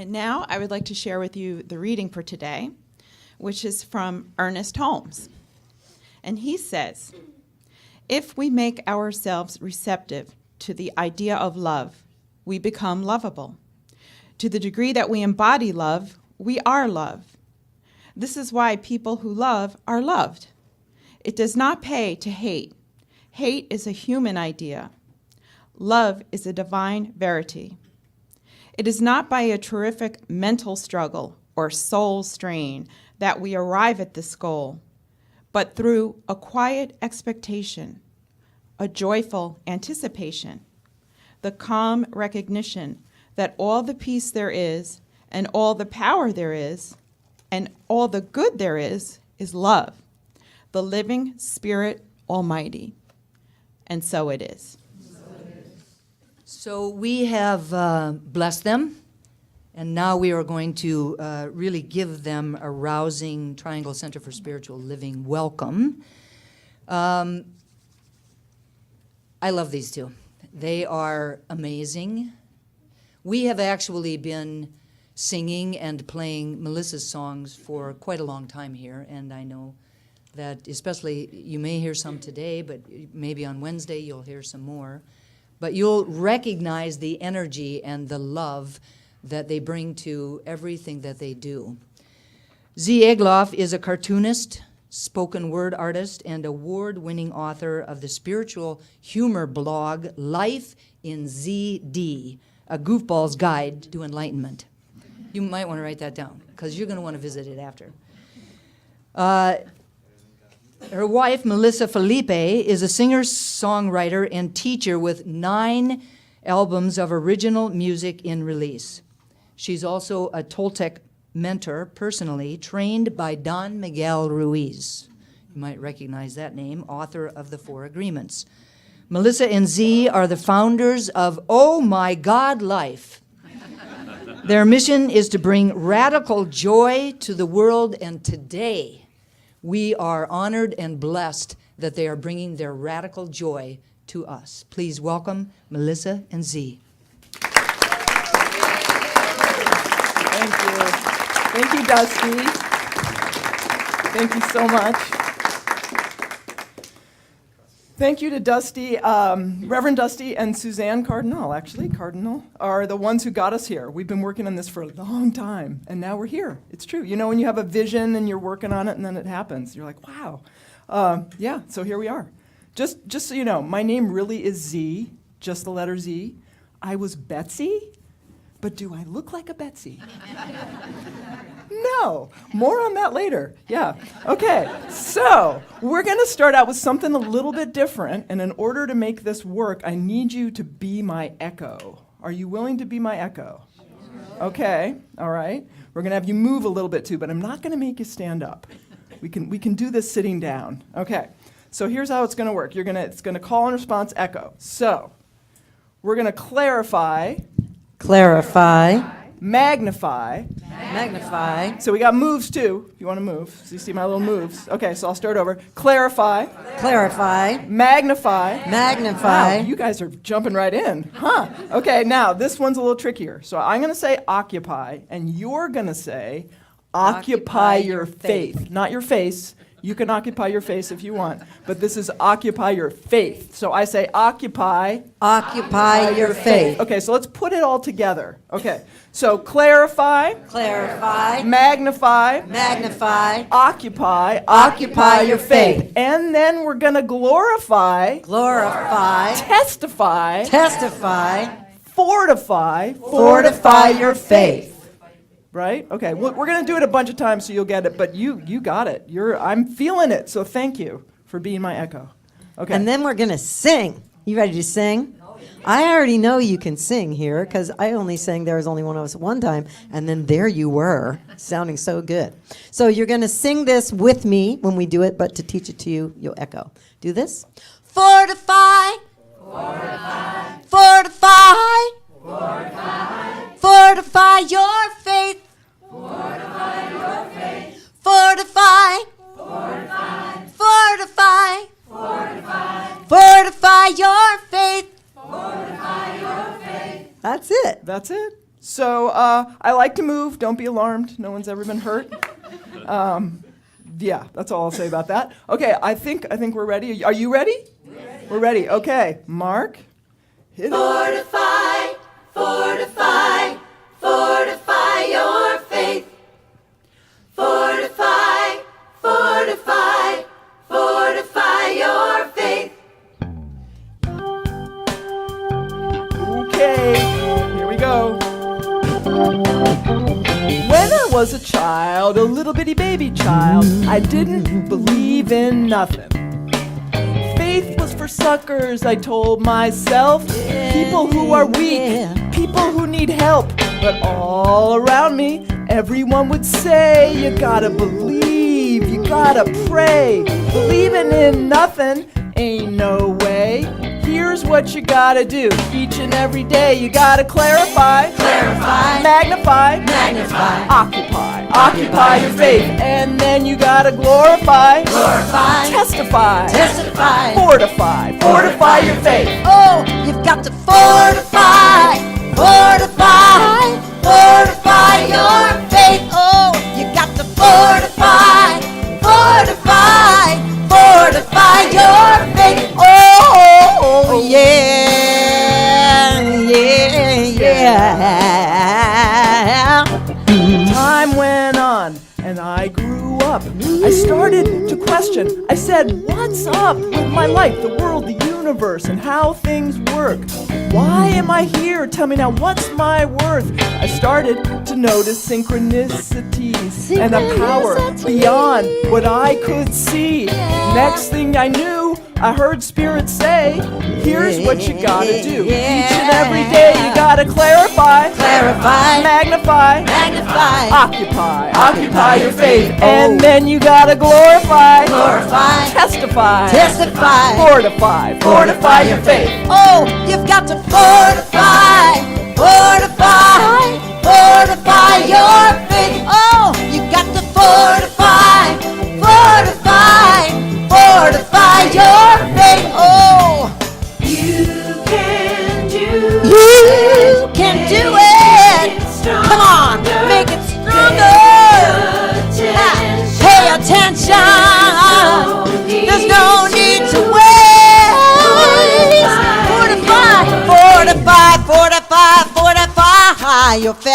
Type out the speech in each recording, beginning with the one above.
And now I would like to share with you the reading for today, which is from Ernest Holmes. And he says, if we make ourselves receptive to the idea of love, we become lovable. To the degree that we embody love, we are love. This is why people who love are loved. It does not pay to hate. Hate is a human idea. Love is a divine verity. It is not by a terrific mental struggle or soul strain that we arrive at this goal, but through a quiet expectation, a joyful anticipation, the calm recognition that all the peace there is, and all the power there is, and all the good there is love, the living Spirit Almighty. And so it is. So we have blessed them, and now we are going to really give them a rousing Triangle Center for Spiritual Living welcome. I love these two. They are amazing. We have actually been singing and playing Melissa's songs for quite a long time here, and I know that especially you may hear some today, but maybe on Wednesday you'll hear some more. But you'll recognize the energy and the love that they bring to everything that they do. Z. Egloff is a cartoonist, spoken word artist, and award-winning author of the spiritual humor blog Life in ZD, a goofball's guide to enlightenment. You might want to write that down, because you're going to want to visit it after. Her wife, Melissa Felipe, is a singer-songwriter and teacher with 9 albums of original music in release. She's also a Toltec mentor, personally, trained by Don Miguel Ruiz. You might recognize that name, author of The 4 Agreements. Melissa and Z are the founders of Oh My God Life. Their mission is to bring radical joy to the world, and today we are honored and blessed that they are bringing their radical joy to us. Please welcome Melissa and Z. Thank you. Thank you, Dusty. Thank you so much. Thank you to Dusty. Reverend Dusty and Suzanne Cardinal, are the ones who got us here. We've been working on this for a long time, and now we're here. It's true. You know when you have a vision and you're working on it and then it happens, you're like, wow. Yeah, so here we are. Just so you know, my name really is Z, just the letter Z. I was Betsy, but do I look like a Betsy? No. More on that later. Yeah. Okay. So we're going to start out with something a little bit different, and in order to make this work, I need you to be my echo. Are you willing to be my echo? Okay. All right. We're going to have you move a little bit too, but I'm not going to make you stand up. We can do this sitting down. Okay. So here's how it's going to work. It's going to call and response echo. So we're going to clarify, magnify. So we got moves too, if you want to move. So you see my little moves. Okay, so I'll start over. Clarify. Magnify. Wow, you guys are jumping right in. Huh. Okay, now this one's a little trickier. So I'm going to say occupy, and you're going to say occupy your faith. Not your face. You can occupy your face if you want, but this is occupy your faith. So I say occupy your faith. Okay, so let's put it all together. Okay, so clarify, magnify, occupy your faith. And then we're going to glorify, testify, fortify your faith. Right? Okay. We're going to do it a bunch of times so you'll get it, but you got it. I'm feeling it. So thank you for being my echo. Okay. And then we're going to sing. You ready to sing? I already know you can sing here because I only sang There Was Only One of Us one time, and then there you were, sounding so good. So you're going to sing this with me when we do it, but to teach it to you, you'll echo. Do this. Fortify your faith. Fortify your faith. That's it. That's it. So I like to move. Don't be alarmed. No one's ever been hurt. Yeah, that's all I'll say about that. Okay, I think we're ready. Are you ready? We're ready. Okay, Mark, hit it. Fortify, fortify, fortify your faith. Fortify, fortify, fortify your faith. Okay, here we go. When I was a child, a little bitty baby child, I didn't believe in nothing. Faith was for suckers, I told myself. People who are weak, people who need help. But all around me, everyone would say, you gotta believe, you gotta pray. Believing in nothing ain't no way. Here's what you gotta do each and every day. You gotta clarify, magnify, occupy your faith. And then you gotta glorify, testify, fortify your faith. Oh, you've got to fortify, fortify your faith. Oh, you got to fortify your faith. Oh, yeah. Time went on and I grew up. I started to question. I said, what's up with my life, the world, the universe, and how things work? Why am I here? Tell me now, what's my worth? I started to notice synchronicities and a power beyond what I could see. Next thing I knew, I heard Spirit say, here's what you gotta do. Each and every day you gotta clarify, magnify, occupy your faith. And then you gotta glorify, testify, fortify your faith. Oh, you've got to fortify your faith. Oh, you've got to fortify your faith. Oh, you can do it. Come on, make it stronger. Pay attention. There's no need to wait. Fortify your faith.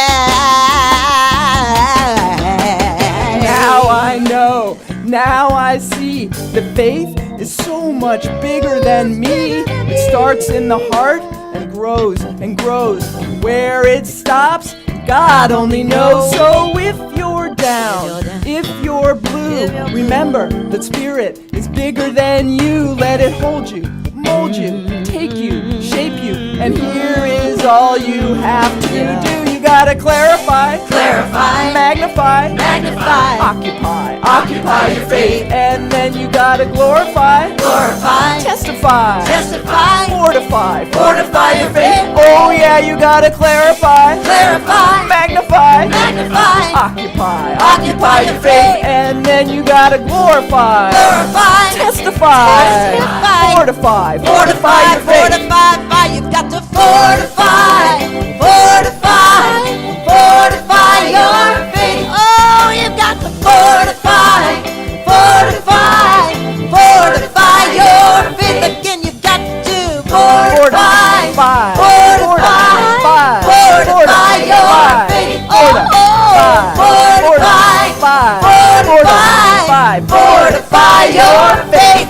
Now I know, now I see that faith is so much bigger than me. It starts in the heart and grows and grows. Where it stops, God only knows. So if you're down, if you're blue, remember that Spirit is bigger than you. Let it hold you, mold you, take you, shape you. And here is all you have to do. You gotta clarify, magnify, occupy your faith. And then you gotta glorify, testify, fortify your faith. Oh yeah, you gotta clarify, magnify, occupy your faith. And then you gotta glorify, testify, fortify your faith. You've got to fortify your faith. Oh, you've got to fortify your faith. Again, you've got to fortify your faith. Fortify your faith.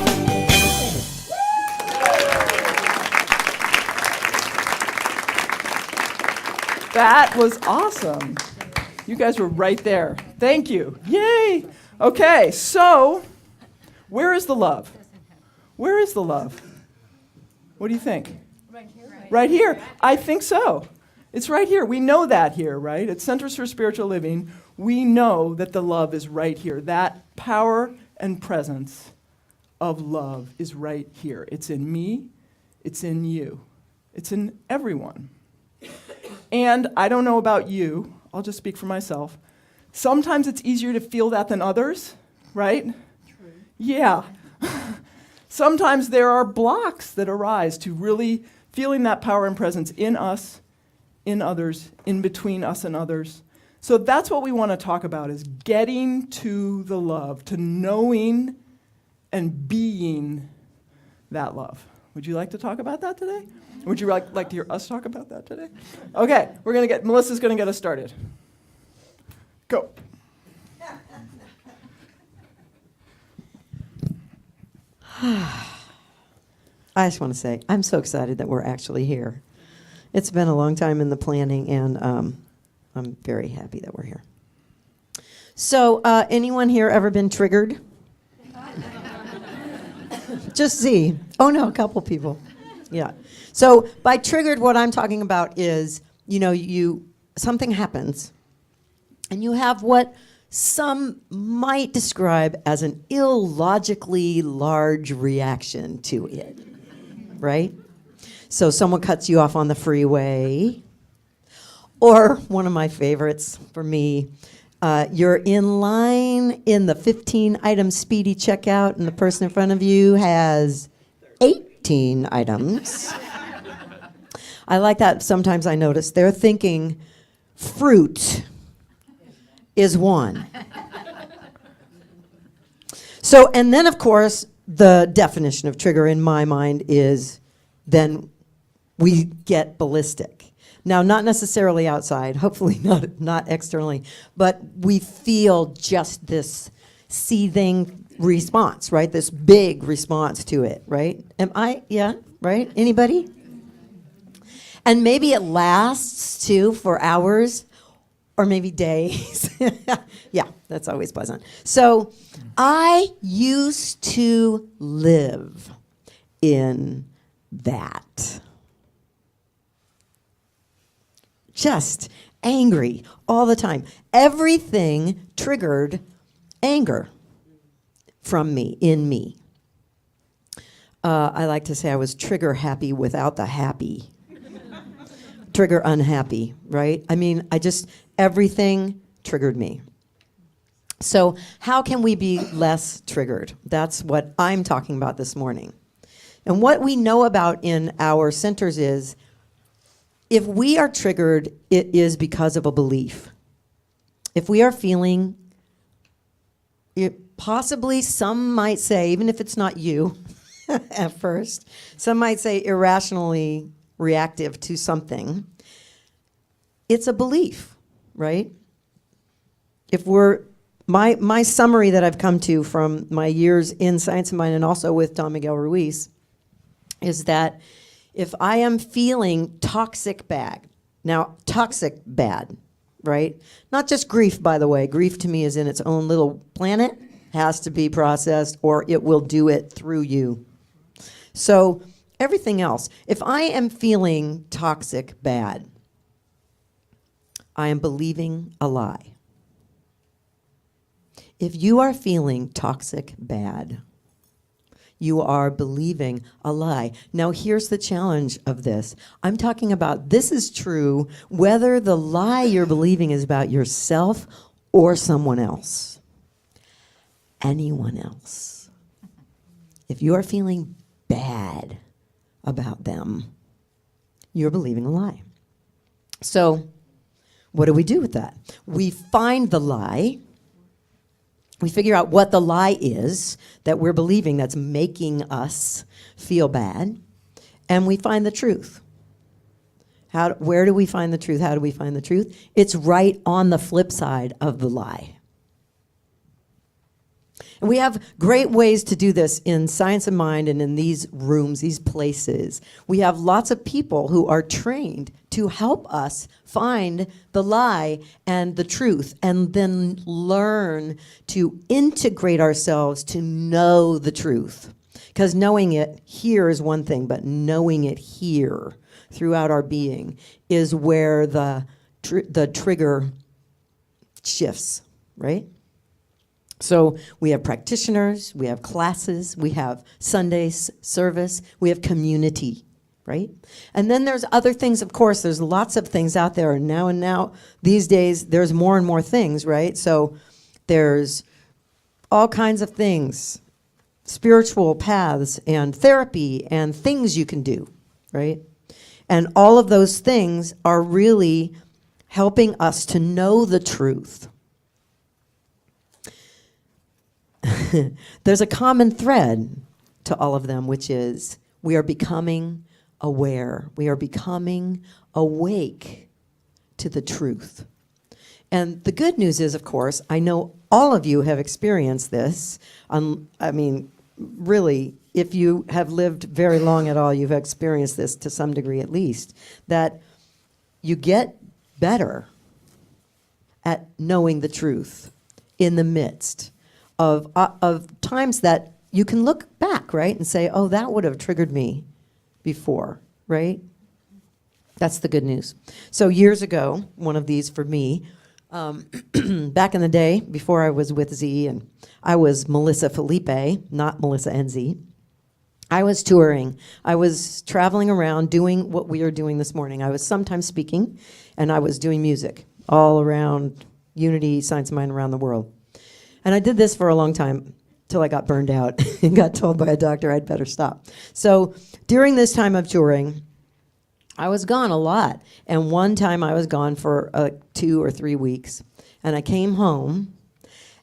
That was awesome. You guys were right there. Thank you. Yay. Okay, so where is the love? Where is the love? What do you think? Right here. I think so. It's right here. We know that here, right? At Centers for Spiritual Living, we know that the love is right here. That power and presence of love is right here. It's in me. It's in you. It's in everyone. And I don't know about you. I'll just speak for myself. Sometimes it's easier to feel that than others, right? True. Yeah. Sometimes there are blocks that arise to really feeling that power and presence in us in others, in between us and others. So that's what we want to talk about, is getting to the love, to knowing and being that love. Would you like to talk about that today? Would you like to hear us talk about that today? Okay, Melissa's going to get us started. Go. I just want to say, I'm so excited that we're actually here. It's been a long time in the planning, and I'm very happy that we're here. So, anyone here ever been triggered? Just see. Oh, no, a couple people. Yeah. So, by triggered, what I'm talking about is, something happens, and you have what some might describe as an illogically large reaction to it, right? So someone cuts you off on the freeway, or one of my favorites for me, you're in line in the 15-item speedy checkout, and the person in front of you has 18 items. I like that. Sometimes I notice they're thinking fruit is one. So, and then of course, the definition of trigger in my mind is then we get ballistic. Now, not necessarily outside, hopefully not externally, but we feel just this seething response, right? This big response to it, right? Yeah, right? Anybody? And maybe it lasts too for hours or maybe days. Yeah, that's always pleasant. So I used to live in that. Just angry all the time. Everything triggered anger from me, in me. I like to say I was trigger happy without the happy. Trigger unhappy, right? I mean, everything triggered me. So how can we be less triggered? That's what I'm talking about this morning. And what we know about in our centers is, if we are triggered, it is because of a belief. If we are feeling, possibly some might say, even if it's not you at first, some might say irrationally reactive to something, it's a belief, right? If my summary that I've come to from my years in Science of Mind and also with Don Miguel Ruiz is that if I am feeling toxic bad, right? Not just grief, by the way. Grief to me is in its own little planet, has to be processed, or it will do it through you. So everything else, if I am feeling toxic bad, I am believing a lie. If you are feeling toxic bad, you are believing a lie. Now, here's the challenge of this. I'm talking about this is true whether the lie you're believing is about yourself or someone else. Anyone else. If you are feeling bad about them, you're believing a lie. So, what do we do with that? We find the lie. We figure out what the lie is that we're believing that's making us feel bad, and we find the truth. Where do we find the truth? How do we find the truth? It's right on the flip side of the lie. And we have great ways to do this in Science of Mind and in these rooms, these places. We have lots of people who are trained to help us find the lie and the truth, and then learn to integrate ourselves to know the truth. Because knowing it here is one thing, but knowing it here throughout our being is where the trigger shifts, right? So we have practitioners, we have classes, we have Sunday service, we have community, right? And then there's other things, of course, there's lots of things out there now, these days, there's more and more things, right? So there's all kinds of things, spiritual paths and therapy and things you can do, right? And all of those things are really helping us to know the truth. There's a common thread to all of them, which is we are becoming aware. We are becoming awake to the truth. And the good news is, of course, I know all of you have experienced this. I mean, really, if you have lived very long at all, you've experienced this to some degree at least, that you get better at knowing the truth in the midst of times that you can look back, right, and say, oh, that would have triggered me before, right? That's the good news. So years ago, one of these for me, back in the day, before I was with Z, and I was Melissa Felipe, not Melissa NZ, I was touring. I was traveling around doing what we are doing this morning. I was sometimes speaking, and I was doing music all around Unity, Science of Mind around the world. And I did this for a long time till I got burned out and got told by a doctor I'd better stop. So during this time of touring, I was gone a lot. And one time I was gone for 2 or 3 weeks. And I came home,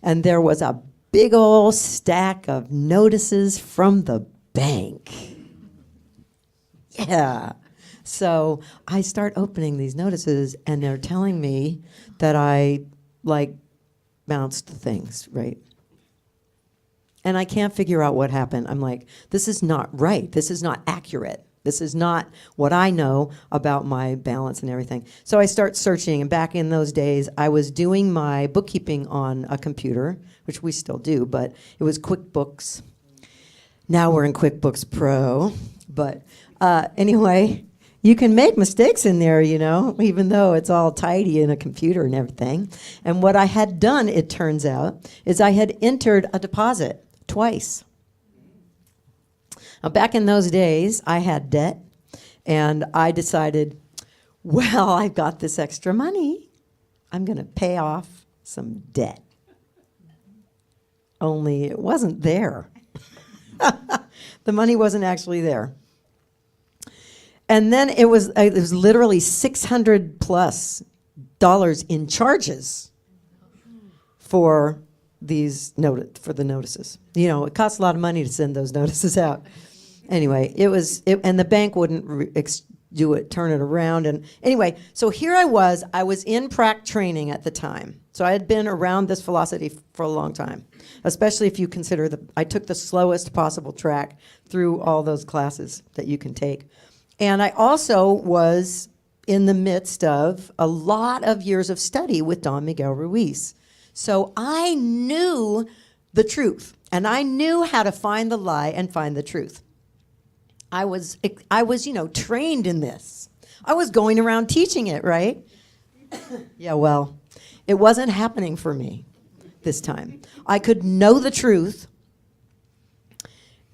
and there was a big old stack of notices from the bank. Yeah. So I start opening these notices, and they're telling me that I, bounced things, right? And I can't figure out what happened. I'm like, this is not right. This is not accurate. This is not what I know about my balance and everything. So I start searching, and back in those days, I was doing my bookkeeping on a computer, which we still do, but it was QuickBooks. Now we're in QuickBooks Pro. But anyway, you can make mistakes in there, even though it's all tidy in a computer and everything. And what I had done, it turns out, is I had entered a deposit twice. Now, back in those days, I had debt, and I decided, well, I've got this extra money. I'm going to pay off some debt. Only it wasn't there. The money wasn't actually there. And then it was literally $600 plus in charges for these for the notices. It costs a lot of money to send those notices out. Anyway, and the bank wouldn't turn it around. And anyway, so here I was in prac training at the time. So I had been around this philosophy for a long time, especially if you consider I took the slowest possible track through all those classes that you can take. And I also was in the midst of a lot of years of study with Don Miguel Ruiz. So I knew the truth, and I knew how to find the lie and find the truth. I was trained in this. I was going around teaching it, right? Yeah, well, it wasn't happening for me this time. I could know the truth,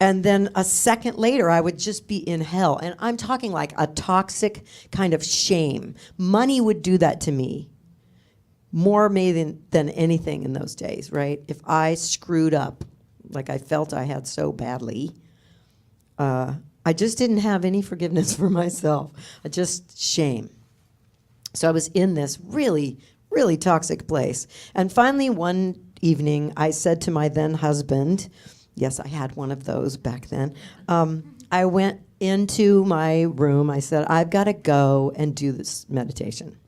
and then a second later, I would just be in hell. And I'm talking like a toxic kind of shame. Money would do that to me more maybe than anything in those days, right? If I screwed up, like I felt I had so badly, I just didn't have any forgiveness for myself. Just shame. So I was in this really, really toxic place. And finally, one evening, I said to my then husband, yes, I had one of those back then. I went into my room. I said, I've got to go and do this meditation.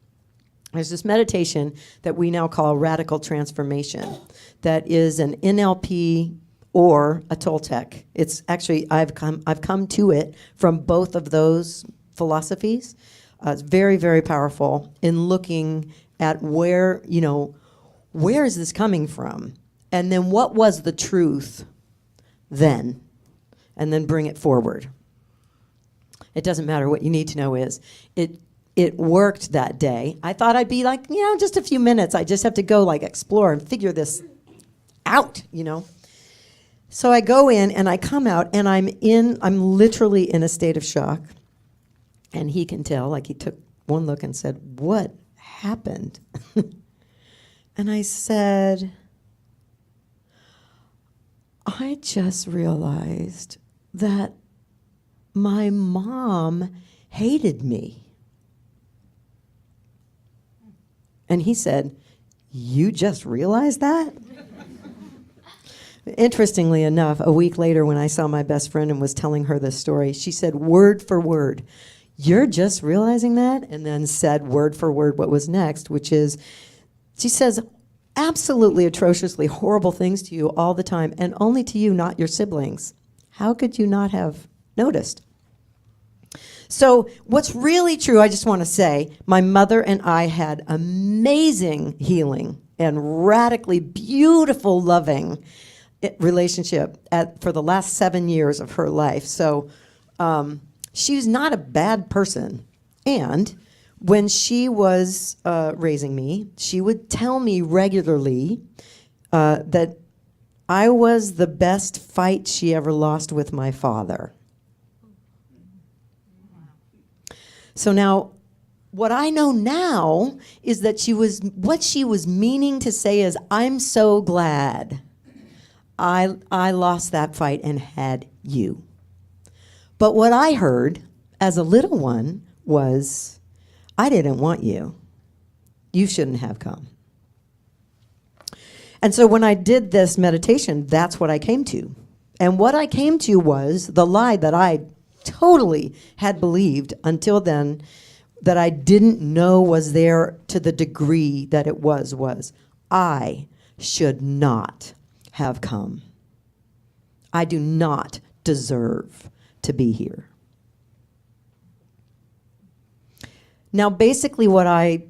There's this meditation that we now call radical transformation that is an NLP or a Toltec. It's actually, I've come to it from both of those philosophies. It's very, very powerful in looking at where is this coming from? And then what was the truth then? And then bring it forward. It doesn't matter. What you need to know is it worked that day. I thought I'd be like, just a few minutes. I just have to go explore and figure this out, So I go in and I come out and I'm literally in a state of shock. And he can tell, he took one look and said, what happened? And I said, I just realized that my mom hated me. And he said, "You just realized that?" Interestingly enough, a week later when I saw my best friend and was telling her this story, she said word for word, "You're just realizing that?" And then said word for word what was next, which is, she says absolutely atrociously horrible things to you all the time, and only to you, not your siblings. How could you not have noticed? So what's really true, I just want to say, my mother and I had amazing healing and radically beautiful, loving relationship for the last 7 years of her life. So she's not a bad person. And when she was raising me, she would tell me regularly that I was the best fight she ever lost with my father. So now, what I know now is that what she was meaning to say is, I'm so glad I lost that fight and had you. But what I heard as a little one was, I didn't want you. You shouldn't have come. And so when I did this meditation, that's what I came to. And what I came to was the lie that I totally had believed until then, that I didn't know was there to the degree that it was I should not have come. I do not deserve to be here. Now, basically what I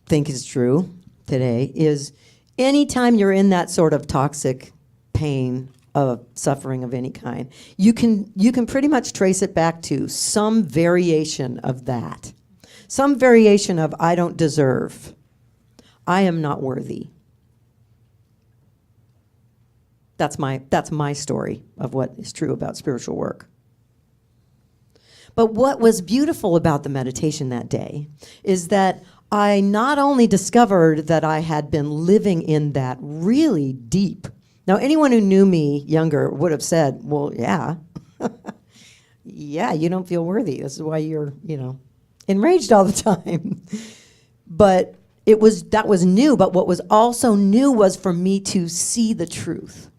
think is true today is anytime you're in that sort of toxic pain of suffering of any kind, you can pretty much trace it back to some variation of that. Some variation of I don't deserve. I am not worthy. That's my story of what is true about spiritual work. But what was beautiful about the meditation that day is that I not only discovered that I had been living in that really deep. Now, anyone who knew me younger would have said, well, yeah. Yeah, you don't feel worthy. This is why you're, enraged all the time. But that was new. But what was also new was for me to see the truth.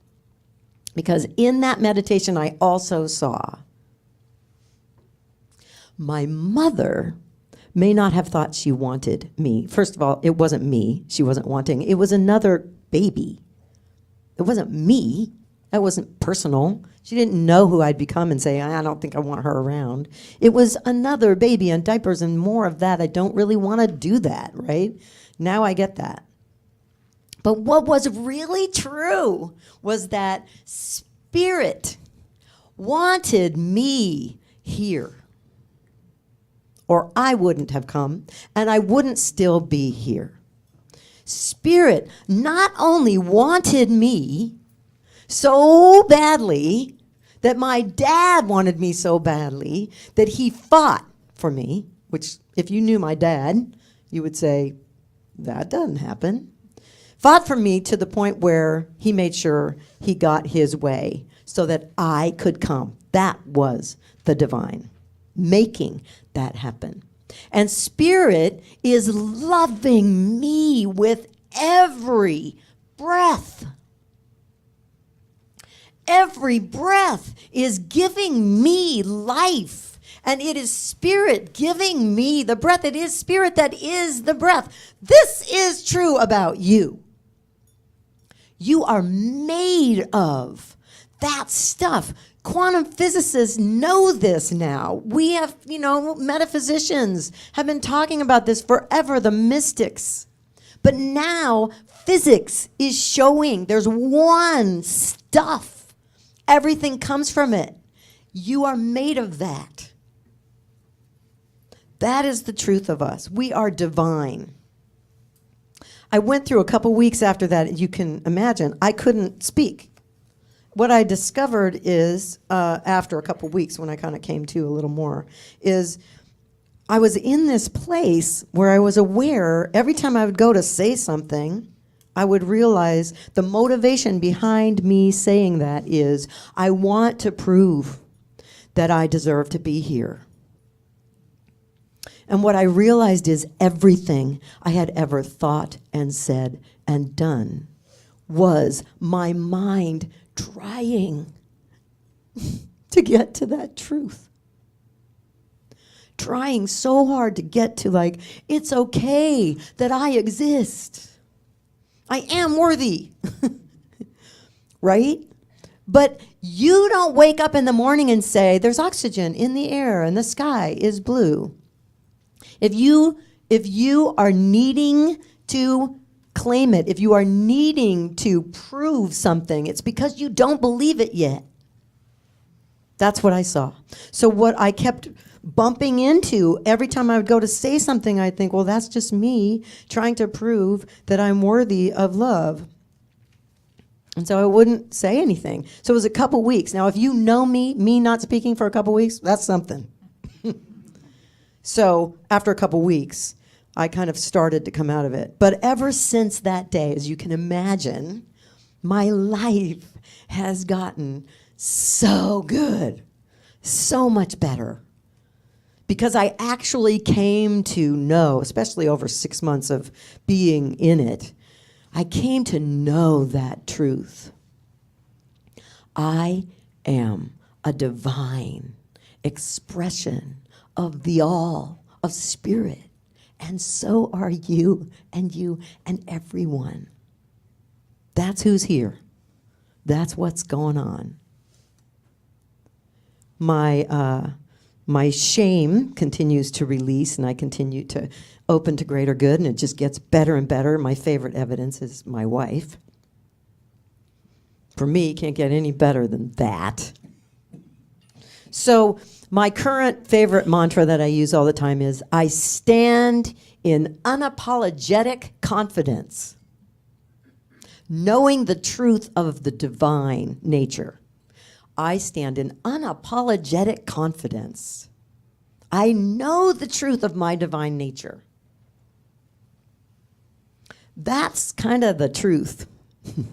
Because in that meditation, I also saw my mother may not have thought she wanted me. First of all, it wasn't me she wasn't wanting. It was another baby. It wasn't me. That wasn't personal. She didn't know who I'd become and say, I don't think I want her around. It was another baby in diapers and more of that. I don't really want to do that, right? Now I get that. But what was really true was that Spirit wanted me here. Or I wouldn't have come, and I wouldn't still be here. Spirit not only wanted me so badly that my dad wanted me so badly that he fought for me, which if you knew my dad, you would say, that doesn't happen. Fought for me to the point where he made sure he got his way so that I could come. That was the divine, making that happen. And Spirit is loving me with every breath. Every breath is giving me life. And it is Spirit giving me the breath. It is Spirit that is the breath. This is true about you. You are made of that stuff. Quantum physicists know this now. We have, metaphysicians have been talking about this forever, the mystics. But now physics is showing there's one stuff. Everything comes from it. You are made of that. That is the truth of us. We are divine. I went through a couple weeks after that, you can imagine, I couldn't speak. What I discovered is, after a couple weeks when I kind of came to a little more, is I was in this place where I was aware every time I would go to say something, I would realize the motivation behind me saying that is, I want to prove that I deserve to be here. And what I realized is everything I had ever thought and said and done was my mind trying to get to that truth. Trying so hard to get to, like, it's okay that I exist. I am worthy. Right? But you don't wake up in the morning and say, there's oxygen in the air and the sky is blue. If you are needing to claim it, if you are needing to prove something, it's because you don't believe it yet. That's what I saw. So what I kept bumping into every time I would go to say something, I'd think, well, that's just me trying to prove that I'm worthy of love. And so I wouldn't say anything. So it was a couple weeks. Now, if you know me not speaking for a couple weeks, that's something. So after a couple weeks, I kind of started to come out of it. But ever since that day, as you can imagine, my life has gotten so good, so much better. Because I actually came to know, especially over 6 months of being in it, I came to know that truth. I am a divine expression of the all of spirit. And so are you and everyone. That's who's here. That's what's going on. My shame continues to release, and I continue to open to greater good, and it just gets better and better. My favorite evidence is my wife. For me, can't get any better than that. So my current favorite mantra that I use all the time is, I stand in unapologetic confidence, knowing the truth of the divine nature. I stand in unapologetic confidence. I know the truth of my divine nature. That's kind of the truth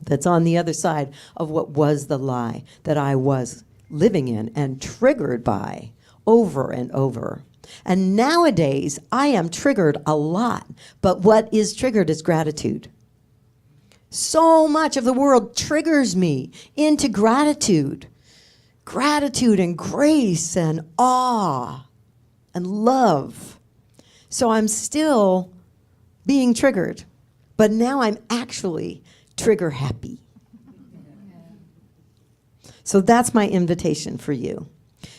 that's on the other side of what was the lie that I was living in and triggered by over and over. And nowadays, I am triggered a lot, but what is triggered is gratitude. So much of the world triggers me into gratitude. Gratitude and grace and awe and love. So I'm still being triggered, but now I'm actually trigger happy. So that's my invitation for you.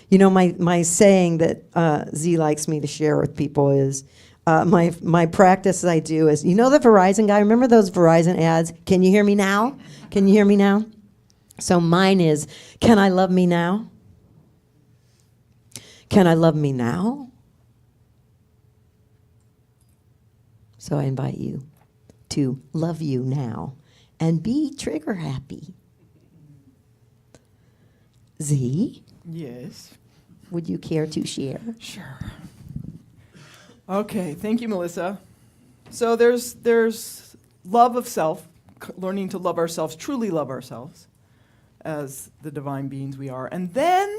You know, my saying that Z likes me to share with people is, my practice I do is, you know the Verizon guy? Remember those Verizon ads? Can you hear me now? Can you hear me now? So mine is, can I love me now? Can I love me now? So I invite you to love you now and be trigger happy. Z, Yes. would you care to share? Sure. Okay, thank you, Melissa. So there's love of self, learning to love ourselves, truly love ourselves as the divine beings we are. And then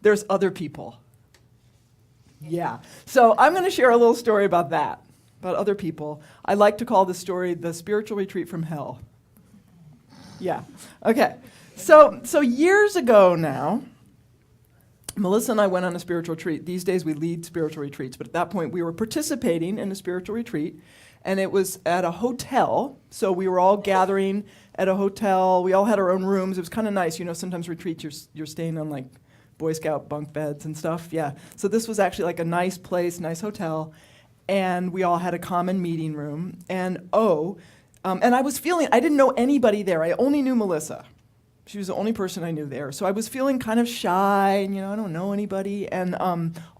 there's other people. Yeah. So I'm going to share a little story about that, about other people. I like to call this story the spiritual retreat from hell. Yeah. Okay. So years ago now, Melissa and I went on a spiritual retreat. These days we lead spiritual retreats, but at that point we were participating in a spiritual retreat, and it was at a hotel. So we were all gathering at a hotel. We all had our own rooms. It was kind of nice. You know, sometimes retreats you're staying on like Boy Scout bunk beds and stuff. Yeah. So this was actually like a nice place, nice hotel, and we all had a common meeting room. And and I was feeling, I didn't know anybody there. I only knew Melissa. She was the only person I knew there. So I was feeling kind of shy, and, you know, I don't know anybody. And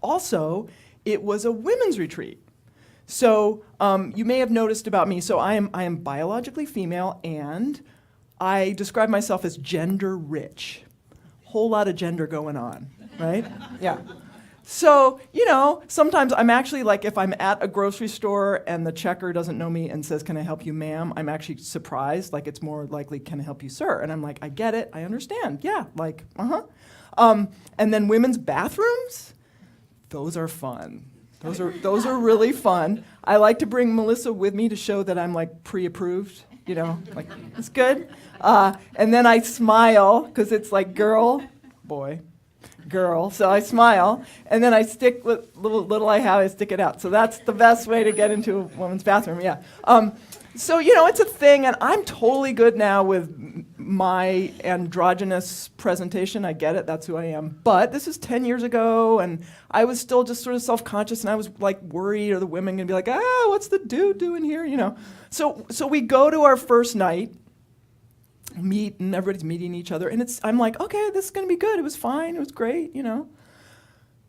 also, it was a women's retreat. So you may have noticed about me, so I am biologically female, and I describe myself as gender rich. Whole lot of gender going on, right? Yeah. So, you know, sometimes I'm actually like, if I'm at a grocery store and the checker doesn't know me and says, "Can I help you, ma'am?" I'm actually surprised. Like, it's more likely, "Can I help you, sir?" And I'm like, I get it. I understand. Yeah, like, And then women's bathrooms, those are fun. Those are really fun. I like to bring Melissa with me to show that I'm like pre-approved, like it's good. And then I smile because it's like girl, boy, girl. So I smile, and then I stick with little I have, I stick it out. So that's the best way to get into a woman's bathroom. Yeah. So it's a thing, and I'm totally good now with my androgynous presentation. I get it, that's who I am. But this is 10 years ago, and I was still just sort of self-conscious, and I was like worried, are the women gonna be like, what's the dude doing here, So we go to our first night, meet, and everybody's meeting each other, and I'm like, okay, this is gonna be good. It was fine, it was great,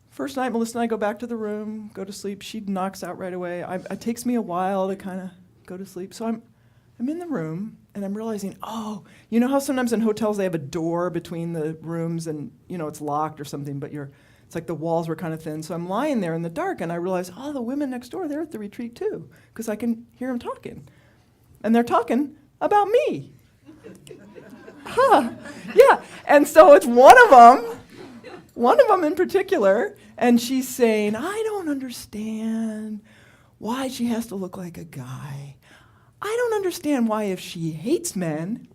First night, Melissa and I go back to the room, go to sleep. She knocks out right away. It takes me a while to kind of go to sleep. So I'm in the room, and I'm realizing, you know how sometimes in hotels they have a door between the rooms and, it's locked or something, but it's like the walls were kind of thin. So I'm lying there in the dark, and I realize, the women next door, they're at the retreat too, because I can hear them talking. And they're talking about me. Yeah. And so it's one of them in particular, and she's saying, I don't understand why she has to look like a guy. I don't understand why if she hates men,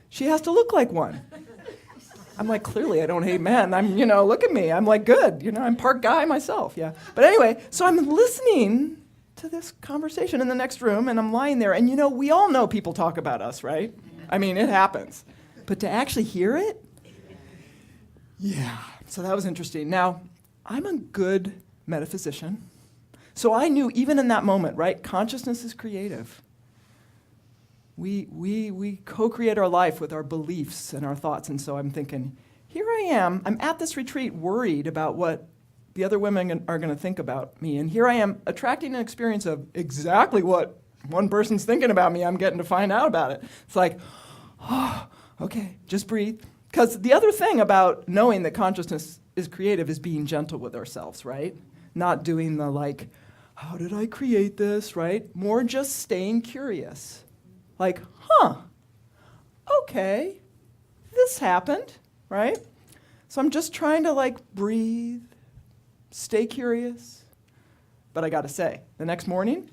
she has to look like one. I'm like, clearly I don't hate men. I'm, look at me. I'm like, good. I'm part guy myself, yeah. But anyway, so I'm listening to this conversation in the next room, and I'm lying there, and we all know people talk about us, right? I mean, it happens. But to actually hear it, yeah. So that was interesting. Now, I'm a good metaphysician. So I knew even in that moment, right? Consciousness is creative. We co-create our life with our beliefs and our thoughts. And so I'm thinking, here I am. I'm at this retreat worried about what the other women are going to think about me. And here I am attracting an experience of exactly what one person's thinking about me. I'm getting to find out about it. It's like, okay, just breathe. Because the other thing about knowing that consciousness is creative is being gentle with ourselves, right? Not doing the like, how did I create this, right? More just staying curious. Like, okay, this happened, right? So I'm just trying to like breathe, stay curious. But I gotta say, the next morning,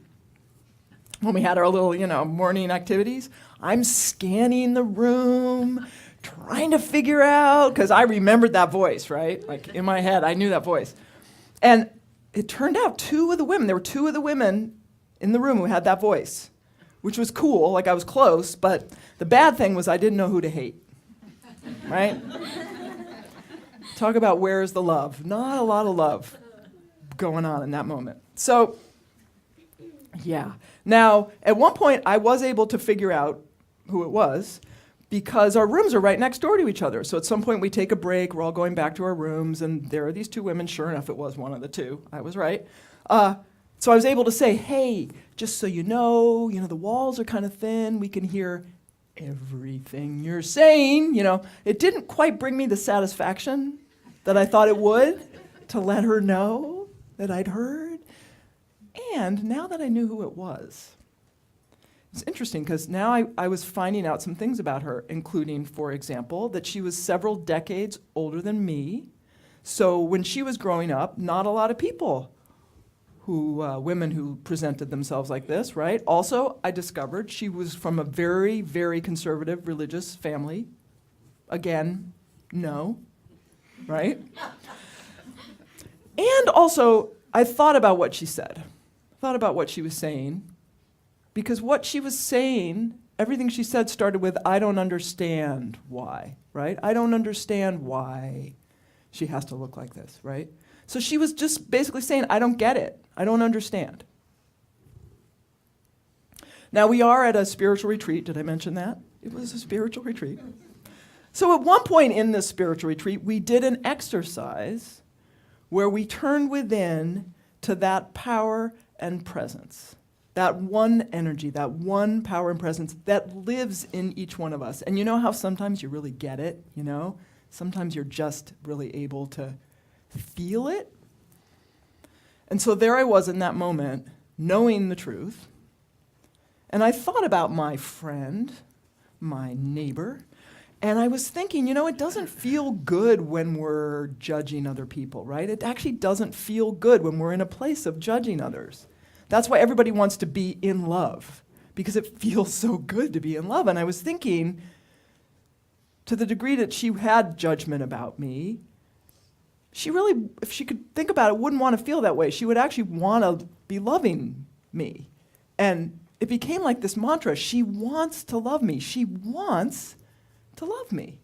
when we had our little, morning activities, I'm scanning the room, trying to figure out, because I remembered that voice, right? Like in my head, I knew that voice. And it turned out there were two of the women in the room who had that voice, which was cool, like I was close, but the bad thing was I didn't know who to hate, right? Talk about where's the love. Not a lot of love going on in that moment. So, yeah. Now, at one point, I was able to figure out who it was, because our rooms are right next door to each other. So at some point we take a break, we're all going back to our rooms, and there are these two women. Sure enough, it was one of the two. I was right. So I was able to say, hey, just so you know, the walls are kind of thin. We can hear everything you're saying. It didn't quite bring me the satisfaction that I thought it would to let her know that I'd heard. And now that I knew who it was, it's interesting because now I was finding out some things about her, including, for example, that she was several decades older than me. So when she was growing up, not a lot of people women who presented themselves like this, right? Also, I discovered she was from a very, very conservative religious family. Again, no, right? And also, I thought about what she said, thought about what she was saying, because what she was saying, everything she said started with, I don't understand why, right? I don't understand why she has to look like this, right? So she was just basically saying, I don't get it. I don't understand. Now, we are at a spiritual retreat. Did I mention that? It was a spiritual retreat. So at one point in this spiritual retreat, we did an exercise where we turned within to that power and presence, that one energy, that one power and presence that lives in each one of us. And you know how sometimes you really get it, Sometimes you're just really able to feel it. And so there I was in that moment, knowing the truth. And I thought about my friend, my neighbor, And I was thinking, it doesn't feel good when we're judging other people, right? It actually doesn't feel good when we're in a place of judging others. That's why everybody wants to be in love, because it feels so good to be in love. And I was thinking, to the degree that she had judgment about me, she really, if she could think about it, wouldn't want to feel that way. She would actually want to be loving me. And it became like this mantra. She wants to love me. She wants to love me.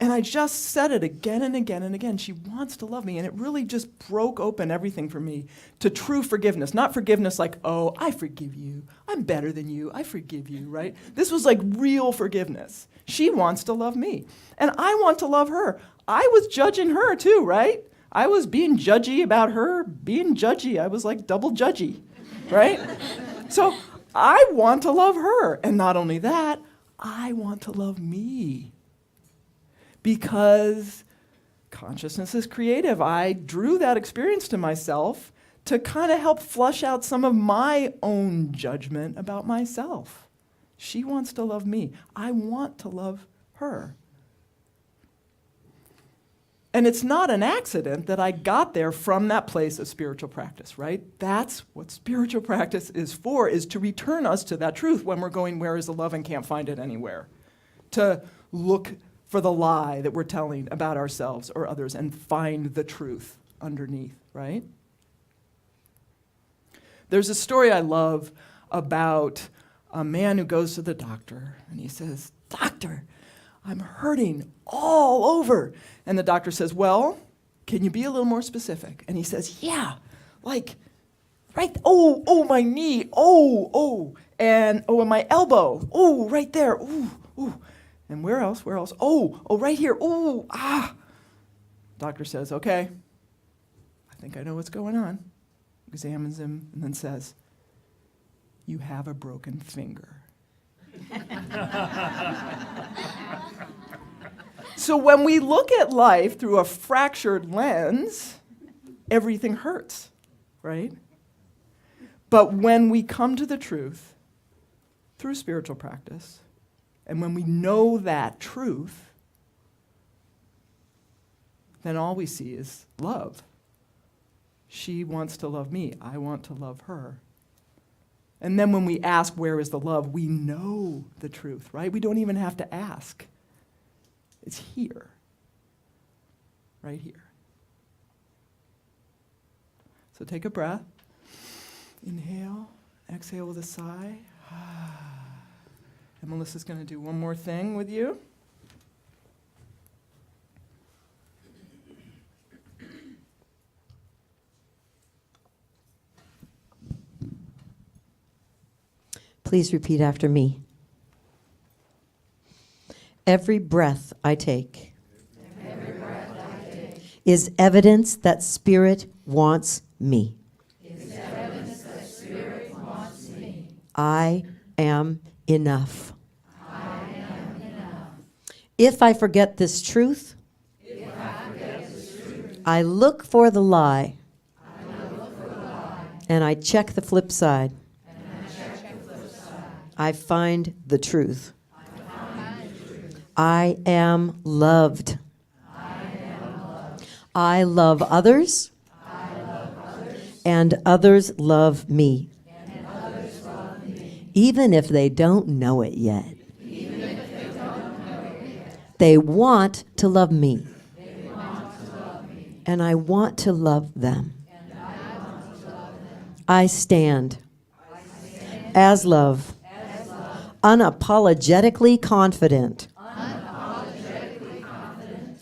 And I just said it again and again and again. She wants to love me. And it really just broke open everything for me to true forgiveness. Not forgiveness like, oh, I forgive you. I'm better than you. I forgive you, right? This was like real forgiveness. She wants to love me. And I want to love her. I was judging her too, right? I was being judgy about her being judgy. I was like double judgy, right? So I want to love her. And not only that, I want to love me. Because consciousness is creative. I drew that experience to myself to kind of help flush out some of my own judgment about myself. She wants to love me. I want to love her. And it's not an accident that I got there from that place of spiritual practice, right? That's what spiritual practice is for, is to return us to that truth when we're going, where is the love, and can't find it anywhere. To look for the lie that we're telling about ourselves or others and find the truth underneath, right? There's a story I love about a man who goes to the doctor and he says, "Doctor, I'm hurting all over." And the doctor says, "Well, can you be a little more specific?" And he says, "Yeah, like, right, oh, my knee, and and my elbow, right there, ooh. And where else? Oh, right here, Doctor says, "Okay, I think I know what's going on." Examines him and then says, "You have a broken finger." So when we look at life through a fractured lens, everything hurts, right? But when we come to the truth through spiritual practice, and when we know that truth, then all we see is love. She wants to love me. I want to love her. And then when we ask, where is the love, we know the truth, right? We don't even have to ask. It's here, right here. So take a breath. Inhale, exhale with a sigh. And Melissa's going to do one more thing with you. Please repeat after me. Every breath I take is evidence that Spirit wants me. I am enough. If I forget this truth, I look for the lie, and I check the flip side. I find the truth. I am loved. I love others, and others love me. Even if they don't know it yet. They want to love me. And I want to love them. I stand as love, unapologetically confident.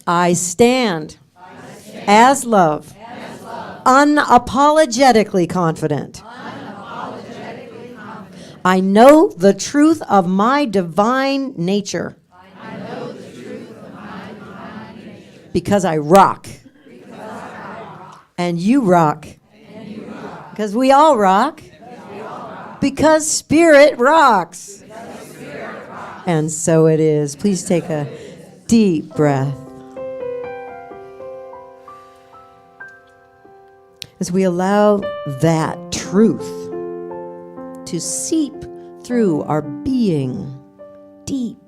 I stand as love, unapologetically confident. I know the truth of my divine nature. Because I rock. And you rock. Because we all rock. Because Spirit rocks. And so it is. Please take a deep breath. As we allow that truth to seep through our being deep,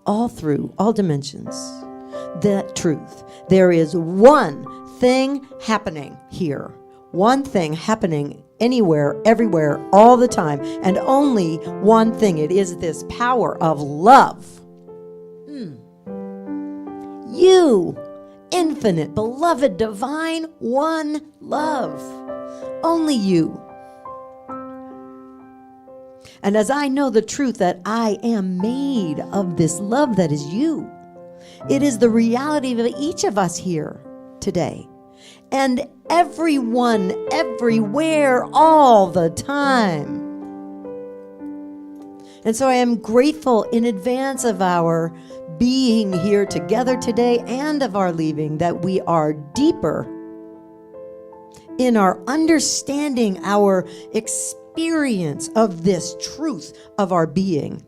all through all dimensions, that truth. There is one thing happening here, one thing happening anywhere, everywhere, all the time, and only one thing. It is this power of love. You, infinite, beloved, divine, one love. Only you. And as I know the truth that I am made of this love that is you, it is the reality of each of us here today. And everyone, everywhere, all the time. And so I am grateful in advance of our being here together today and of our leaving that we are deeper in our understanding, our experience of this truth of our being.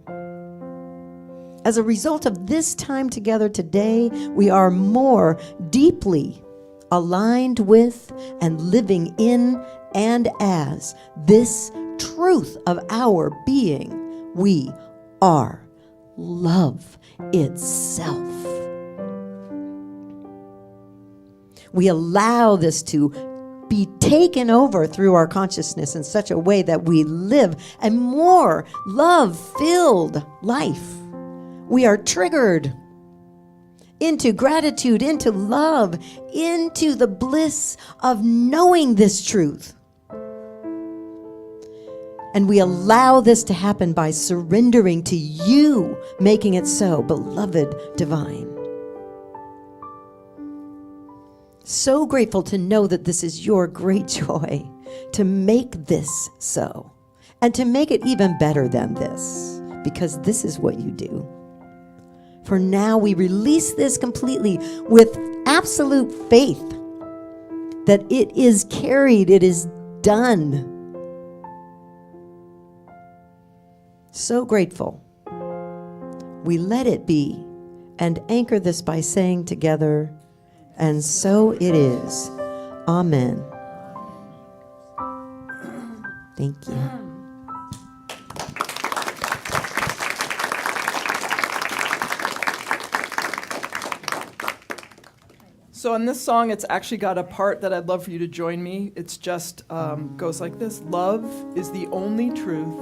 As a result of this time together today, we are more deeply aligned with and living in and as this truth of our being. We are love itself. We allow this to be taken over through our consciousness in such a way that we live a more love-filled life. We are triggered into gratitude, into love, into the bliss of knowing this truth. And we allow this to happen by surrendering to you, making it so, beloved divine. So grateful to know that this is your great joy, to make this so, and to make it even better than this, because this is what you do. For now, we release this completely with absolute faith that it is carried, it is done. So grateful. We let it be and anchor this by saying together, and so it is. Amen. Thank you. So in this song, it's actually got a part that I'd love for you to join me. It's just goes like this. Love is the only truth,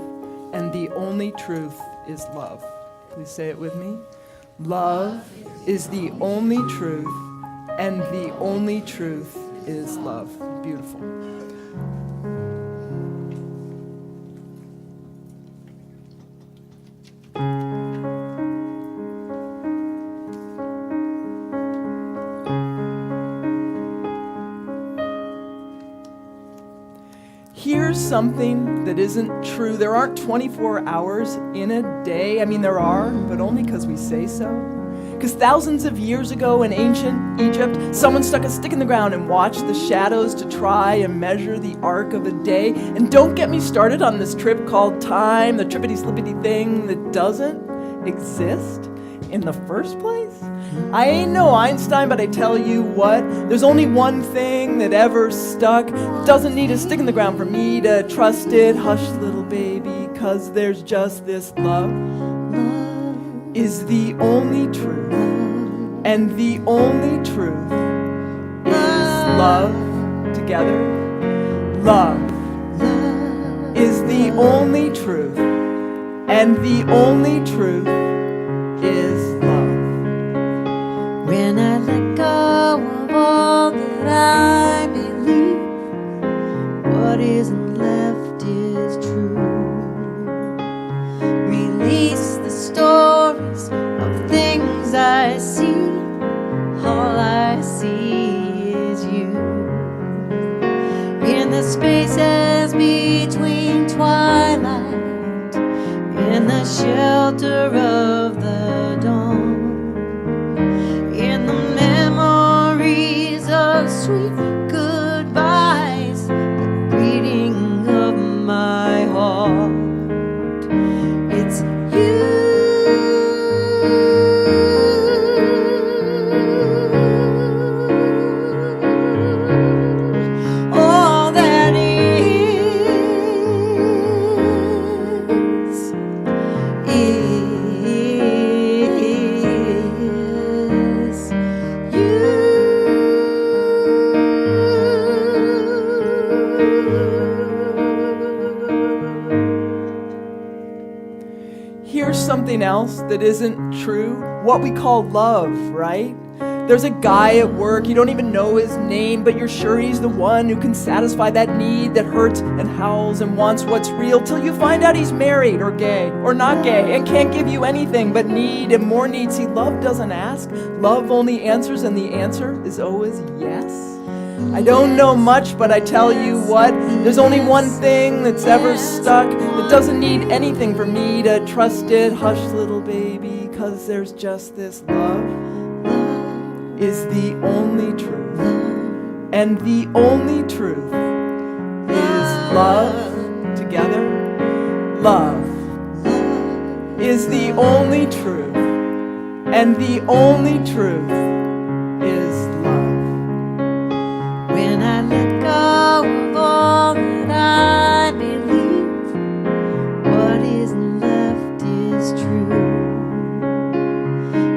and the only truth is love. Please say it with me. Love is the only truth, and the only truth is love. Beautiful. Here's something that isn't true. There aren't 24 hours in a day. I mean, there are, but only because we say so. Because thousands of years ago in ancient Egypt, someone stuck a stick in the ground and watched the shadows to try and measure the arc of a day. And don't get me started on this trip called time, the trippity-slippity thing that doesn't exist in the first place. I ain't no Einstein, but I tell you what, there's only one thing that ever stuck. Doesn't need a stick in the ground for me to trust it. Hush, little baby, 'cause there's just this love is the only truth, and the only truth is love. Together, love is the only truth, and the only truth is love. When I let go of all that I believe, what isn't left is true. Release the stories of things I see, all I see is you. In the spaces between twilight, in the shelter of the dawn, in the memories of sweet goodbyes, the beating of my heart. It's you. All that is here's something else that isn't true. What we call love, right? There's a guy at work, you don't even know his name, but you're sure he's the one who can satisfy that need that hurts and howls and wants what's real, till you find out he's married or gay or not gay and can't give you anything but need and more need. See, love doesn't ask, love only answers, and the answer is always yes. I don't know much, but I tell you what, there's only one thing that's ever stuck that doesn't need anything for me to trust it. Hush, little baby, 'cause there's just this love is the only truth. And the only truth is love. Together, love is the only truth. And the only truth is love. When I let go of all that I believe, what is left is true.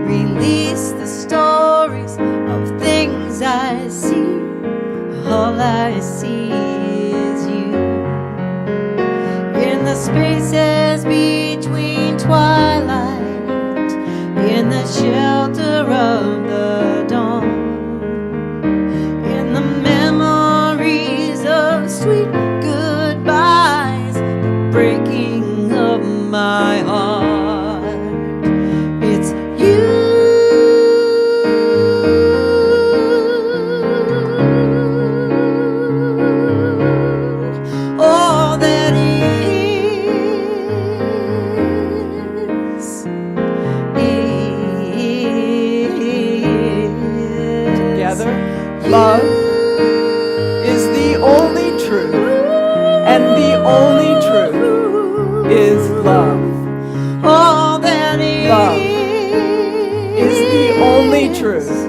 Release the stories of things I see. All I see is you. In the spaces between twilight, in the shelter of the dawn, in the memories of sweet goodbyes, the breaking of my heart. It's you. All that is. Together, love is the only truth. And the only truth is love. All that is. Love is the only truth.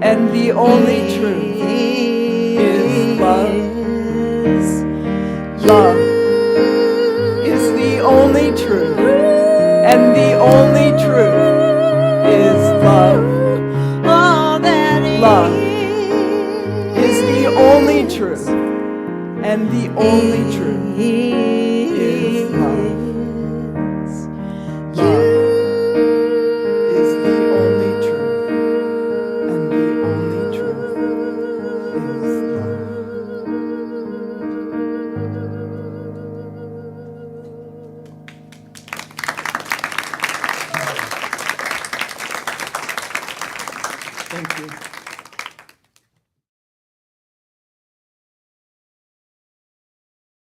And the only truth is love. Love is the only truth. And the only truth is love. All that is. Love is the only truth. And the only truth is love. Love is the only truth. And the only truth is love. Thank you.